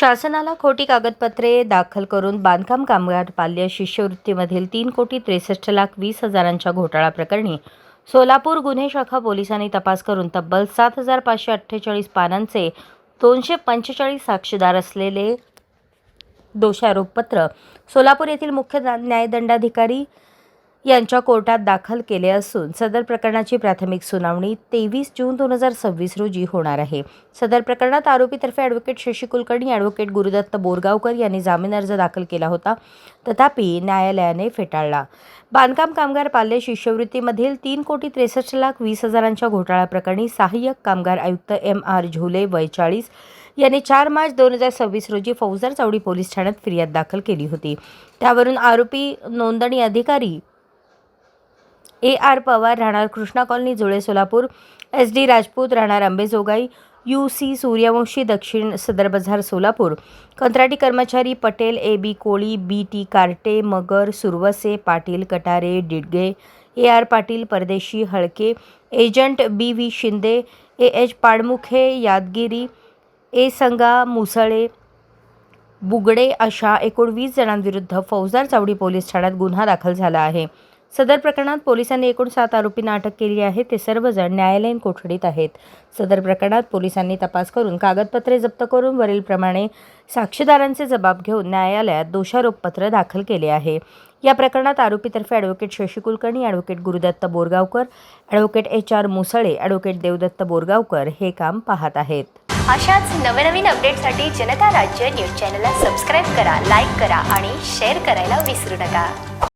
शासनाला खोटी कागदपत्रे दाखल करून बांधकाम कामगार बाल्य शिष्यवृत्तीमधील 3,63,20,000च्या घोटाळा प्रकरणी सोलापूर गुन्हे शाखा पोलिसांनी तपास करून तब्बल 7,548 पानांचे 245 साक्षीदार असलेले दोषारोपपत्र सोलापूर येथील मुख्य न्यायदंडाधिकारी यांच्या कोर्टात दाखल केले असून सदर प्रकरणाची प्राथमिक सुनावणी 23 जून 2026 रोजी होणार आहे। सदर प्रकरणात आरोपीतर्फे ॲडव्होकेट शशी कुलकर्णी, ॲडव्होकेट गुरुदत्त बोरगावकर यांनी जामीन अर्ज दाखल केला होता, तथापि न्यायालयाने फेटाळला। बांधकाम कामगार बाल्य शिष्यवृत्तीमधील 3,63,20,000च्या घोटाळा प्रकरणी सहाय्यक कामगार आयुक्त M.R. झोले वय 40 यांनी 4 मार्च 2026 रोजी फौजदार चावडी पोलीस ठाण्यात फिर्याद दाखल केली होती। त्यावरून आरोपी नोंदणी अधिकारी A.R. पवार राहणार कृष्णा कॉलनी जुळे सोलापूर, S.D. राजपूत राहणार अंबेजोगाई, U.C. सूर्यवंशी दक्षिण सदर बाजार सोलापूर, कंत्राटी कर्मचारी Patel A.B. Koli, B.T. Karte Magar Suravase, Patil Katare Didge, A.R. Patil Pardeshi Halke, agent B.V. Shinde, A.H. Padmukhe Yadgiri, A. Sanga Musale Bugade अशा एकूण 20 जणांविरुद्ध फौजदार चावडी पोलीस ठाण्यात गुन्हा दाखल झाला आहे। सदर प्रकरणात पोलिसांनी एकूण 7 आरोपींना अटक केली आहे। ते सर्वजण न्यायालयीन कोठडीत आहेत। सदर प्रकरणात पोलिसांनी तपास करून कागदपत्रे जप्त करून वरीलप्रमाणे साक्षीदारांचे जबाब घेऊन न्यायालयात दोषारोपपत्र दाखल केले आहे। या प्रकरणात आरोपीतर्फे advocate Shashi Kulkarni, advocate Gurudatta Borgaonkar, advocate H.R. Musale, advocate Devdatta Borgaonkar हे काम पाहत आहेत। अशाच नवनवीन अपडेटसाठी जनता राज्य न्यूज चॅनलला सबस्क्राईब करा, लाईक करा आणि शेअर करायला विसरू नका।